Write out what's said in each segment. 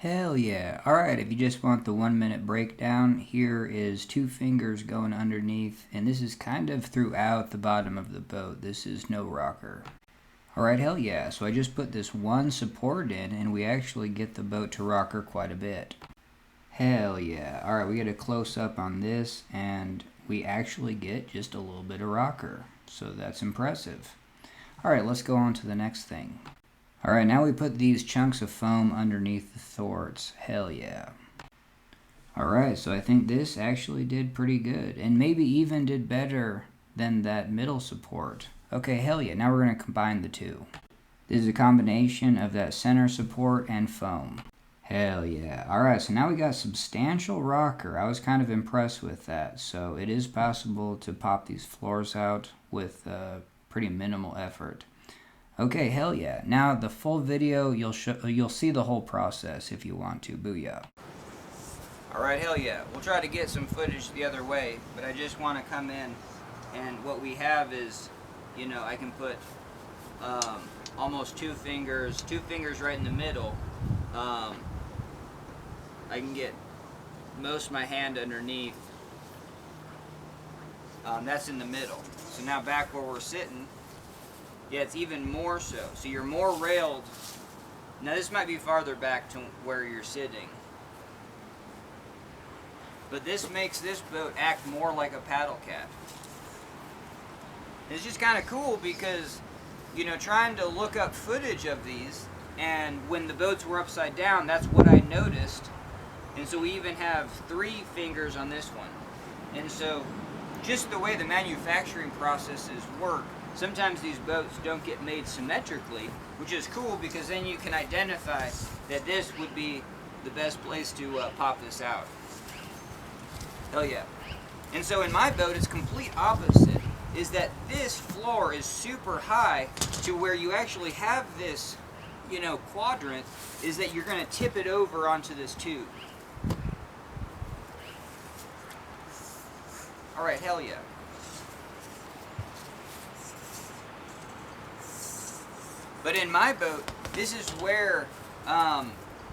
Hell yeah. Alright, if you just want the 1 minute breakdown, here is 2 fingers going underneath, and this is kind of throughout the bottom of the boat. This is no rocker. Alright, hell yeah. So I just put this one support in, and we actually get the boat to rocker quite a bit. Hell yeah. Alright, we get a close up on this, and we actually get just a little bit of rocker. So that's impressive. Alright, let's go on to the next thing. Alright, now we put these chunks of foam underneath the thwarts. Hell yeah. Alright, so I think this actually did pretty good, and maybe even did better than that middle support. Okay, hell yeah, now we're going to combine the two. This is a combination of that center support and foam. Hell yeah. Alright, so now we got substantial rocker. I was kind of impressed with that, so it is possible to pop these floors out with pretty minimal effort. Okay, hell yeah. Now the full video, you'll see the whole process if you want to. Booyah. Alright, hell yeah. We'll try to get some footage the other way, but I just want to come in, and what we have is, you know, I can put almost 2 fingers right in the middle. I can get most of my hand underneath. That's in the middle. So now back where we're sitting, yeah, it's even more so. So you're more railed. Now this might be farther back to where you're sitting. But this makes this boat act more like a paddle cat. It's just kind of cool because, you know, trying to look up footage of these, and when the boats were upside down, that's what I noticed. And so we even have 3 fingers on this one. And so just the way the manufacturing processes work, sometimes these boats don't get made symmetrically, which is cool because then you can identify that this would be the best place to pop this out. Hell yeah. And so in my boat, it's complete opposite, is that this floor is super high to where you actually have this, you know, quadrant, is that you're going to tip it over onto this tube. Alright, hell yeah. But in my boat, this is where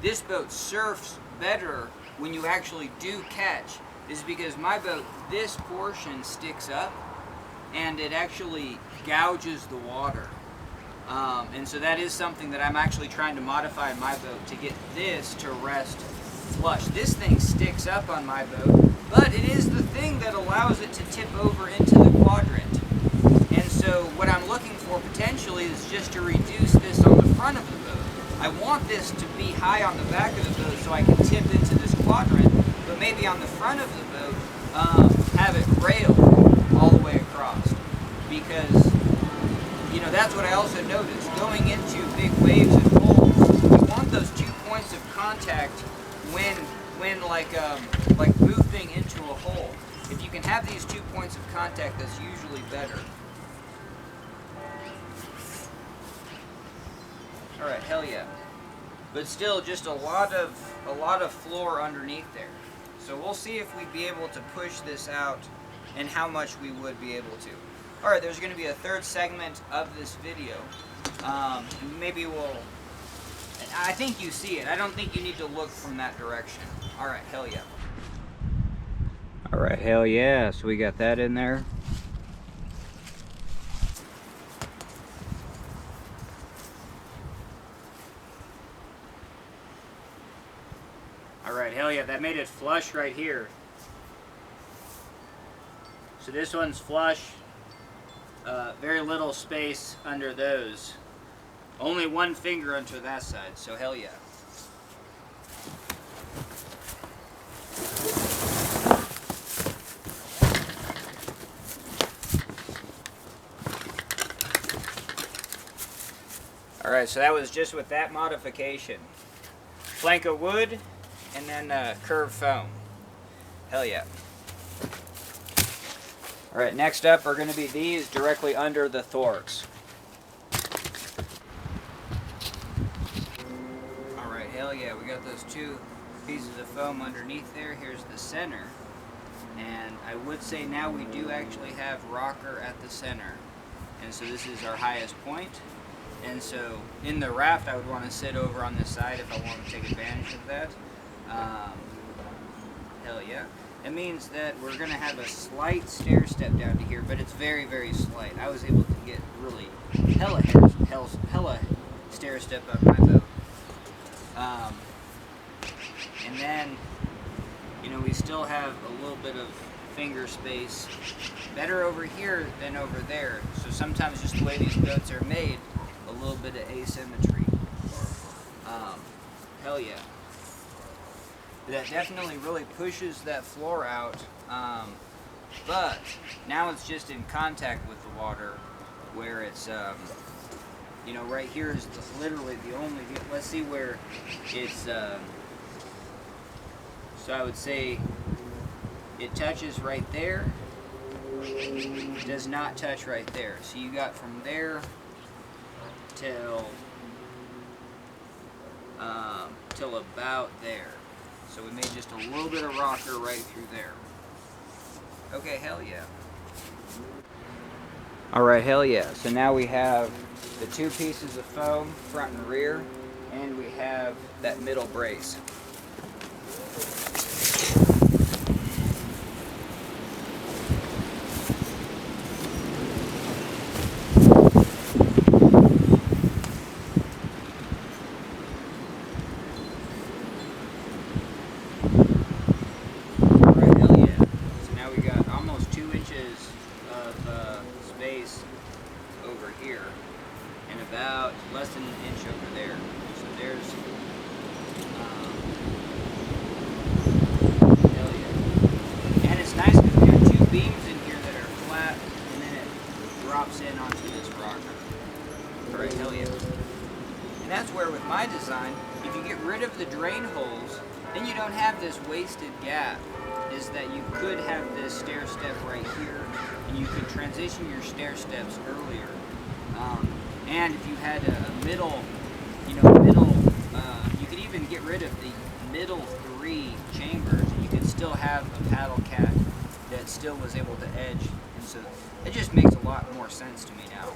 this boat surfs better when you actually do catch, is because my boat, this portion sticks up and it actually gouges the water. And so that is something that I'm actually trying to modify in my boat to get this to rest flush. This thing sticks up on my boat, but it is the thing that allows it to tip over into the quadrant. And so what I'm looking for potentially is just to reduce this on the front of the boat. I want this to be high on the back of the boat so I can tip into this quadrant, but maybe on the front of the boat, have it railed all the way across. Because, you know, that's what I also noticed. Going into big waves and holes, you want those 2 points of contact when like boofing into a hole. If you can have these 2 points of contact, that's usually better. Alright, hell yeah. But still, just a lot of floor underneath there. So we'll see if we'd be able to push this out and how much we would be able to. Alright, there's going to be a 3rd segment of this video. Maybe we'll... I think you see it. I don't think you need to look from that direction. Alright, hell yeah. Alright, hell yeah. So we got that in there. Alright, hell yeah, that made it flush right here. So this one's flush. Very little space under those. Only 1 finger onto that side, so hell yeah. Alright, so that was just with that modification. Plank of wood, and then curved foam. Hell yeah. Alright, next up are going to be these directly under the thwarts. Alright, hell yeah, we got those 2 pieces of foam underneath there. Here's the center. And I would say now we do actually have rocker at the center. And so this is our highest point. And so in the raft I would want to sit over on this side if I want to take advantage of that. Hell yeah. It means that we're going to have a slight stair step down to here, but it's very, very slight. I was able to get really hella stair step up my boat. And then, you know, we still have a little bit of finger space. Better over here than over there. So sometimes just the way these boats are made, a little bit of asymmetry. Hell yeah. That definitely really pushes that floor out, but now it's just in contact with the water, where it's, you know, right here is literally the only, let's see where it's, so I would say it touches right there, does not touch right there. So you got from there till about there. So we made just a little bit of rocker right through there. Okay, hell yeah. Alright, hell yeah. So now we have the two pieces of foam, front and rear, and we have that middle brace. Over here and about less than an inch over there. So there's hell yeah. And it's nice because we have two beams in here that are flat and then it drops in onto this rocker. Alright, hell yeah. And that's where with my design, if you get rid of the drain holes, then you don't have this wasted gap. Is that you could have this stair step right here, and you could transition your stair steps earlier. And if you had a middle, you could even get rid of the middle three chambers, and you could still have a paddle cat that still was able to edge. And so it just makes a lot more sense to me now.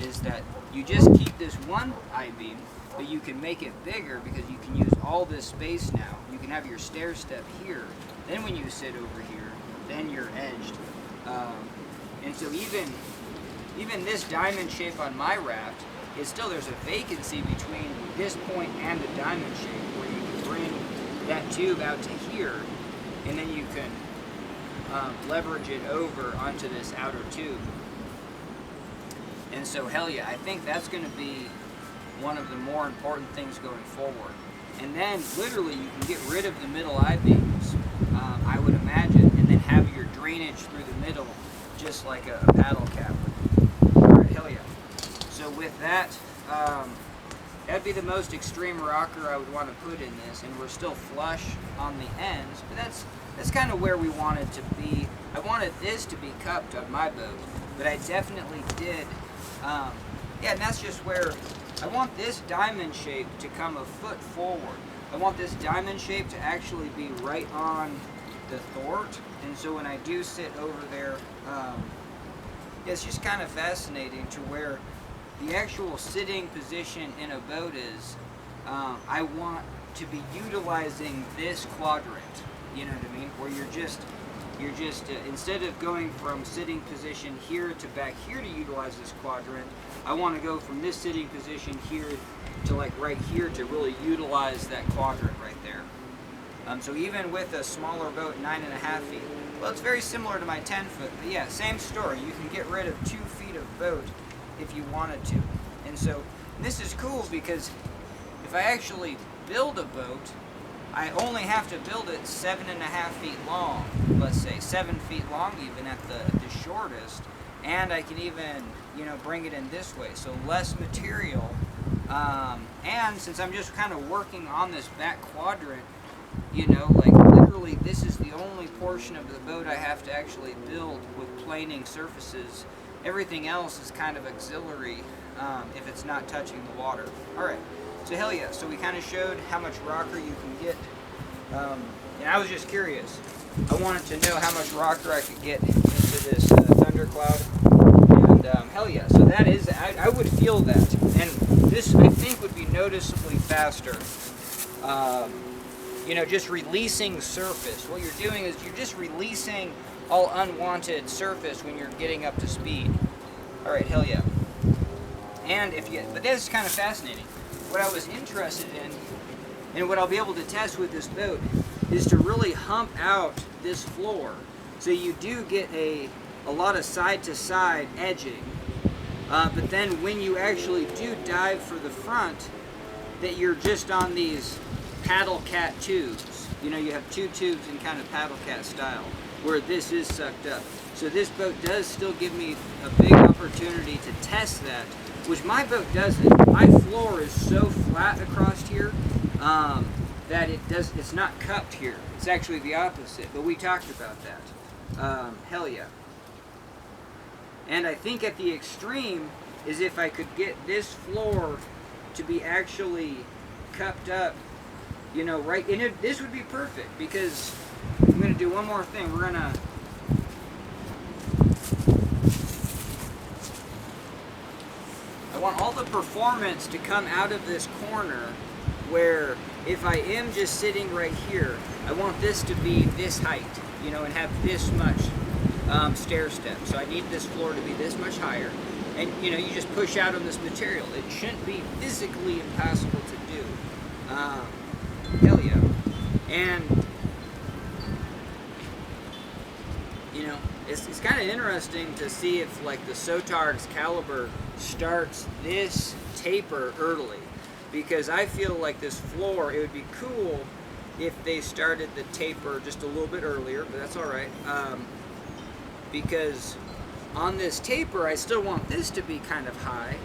Is that you just keep this one I-beam, but you can make it bigger because you can use all this space now. You can have your stair step here. Then when you sit over here, then you're edged. And so even this diamond shape on my raft, is still there's a vacancy between this point and the diamond shape where you can bring that tube out to here, and then you can leverage it over onto this outer tube. And so hell yeah, I think that's going to be one of the more important things going forward. And then literally you can get rid of the middle I-beams, I would imagine, and then have your drainage through the middle just like a paddle cap. Alright, hell yeah. So with that, that'd be the most extreme rocker I would want to put in this, and we're still flush on the ends, but that's kind of where we wanted to be. I wanted this to be cupped on my boat, but I definitely did, yeah, and that's just where I want this diamond shape to come a foot forward. I want this diamond shape to actually be right on the thwart, and so when I do sit over there, it's just kind of fascinating to where the actual sitting position in a boat is. I want to be utilizing this quadrant, you know what I mean, where you're just instead of going from sitting position here to back here to utilize this quadrant, I want to go from this sitting position here to like right here to really utilize that quadrant right there. So even with a smaller boat, 9.5 feet, well, it's very similar to my 10 foot, but yeah, same story. You can get rid of 2 feet of boat if you wanted to. And so this is cool because if I actually build a boat, I only have to build it 7.5 feet long, let's say 7 feet long even at the shortest, and I can even, you know, bring it in this way, so less material. And since I'm just kind of working on this back quadrant, you know, like literally this is the only portion of the boat I have to actually build with planing surfaces. Everything else is kind of auxiliary if it's not touching the water. Alright, so hell yeah, so we kind of showed how much rocker you can get. And I was just curious. I wanted to know how much rocker I could get into this ThunderCloud. And hell yeah, so that is, I would feel that. And this, I think, would be noticeably faster you know, just releasing surface. What you're doing is you're just releasing all unwanted surface when you're getting up to speed. All right, hell yeah. And but this is kind of fascinating. What I was interested in, and what I'll be able to test with this boat, is to really hump out this floor. So you do get a lot of side-to-side edging. But then when you actually do dive for the front, that you're just on these paddle cat tubes. You know, you have two tubes in kind of paddle cat style, where this is sucked up. So this boat does still give me a big opportunity to test that, which my boat doesn't. My floor is so flat across here that it's not cupped here. It's actually the opposite, but we talked about that. Hell yeah. And I think at the extreme is if I could get this floor to be actually cupped up, you know, right, and this would be perfect, because I'm going to do one more thing. We're going to I want all the performance to come out of this corner, where if I am just sitting right here, I want this to be this height, you know, and have this much stair step. So I need this floor to be this much higher. And, you know, you just push out on this material. It shouldn't be physically impossible to do. Hell yeah. And, you know, it's kind of interesting to see if, like, the Sotarg's caliber starts this taper early, because I feel like this floor, it would be cool if they started the taper just a little bit earlier, but that's all right, because on this taper I still want this to be kind of high.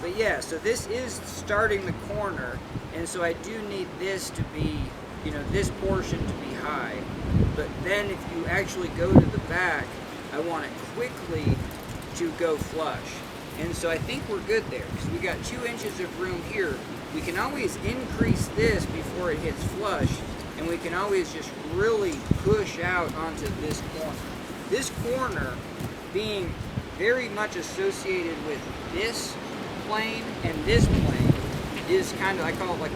But yeah, so this is starting the corner, and so I do need this to be, you know, this portion to be high. But then if you actually go to the back, I want it quickly to go flush. And so I think we're good there, because we got 2 inches of room here. We can always increase this before it hits flush, and we can always just really push out onto this corner. This corner being very much associated with this plane and this plane is kind of, I call it like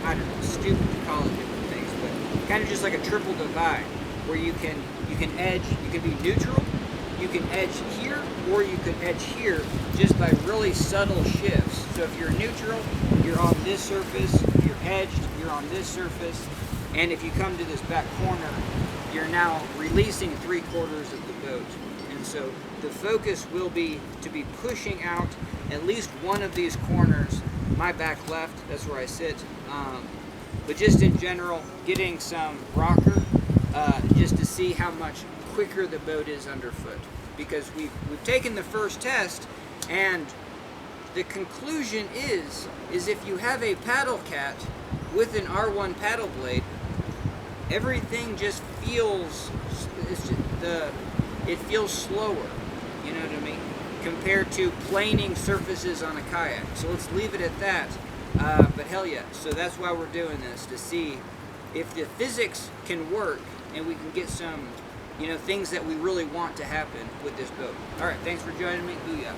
I don't know, stupid to call it different things, but kind of just like a triple divide, where you can edge, you can be neutral, you can edge here, or you can edge here just by really subtle shifts. So if you're neutral, you're on this surface. If you're edged, you're on this surface. And if you come to this back corner, you're now releasing 3/4 of the boat. And so the focus will be to be pushing out at least one of these corners. My back left, that's where I sit. But just in general, getting some rocker just to see how much quicker the boat is underfoot. Because we've taken the first test, and the conclusion is if you have a paddle cat with an R1 paddle blade, everything just feels, it feels slower, you know what I mean, compared to planing surfaces on a kayak. So let's leave it at that. But hell yeah, so that's why we're doing this, to see if the physics can work and we can get some, you know, things that we really want to happen with this boat. All right, thanks for joining me. Booyah.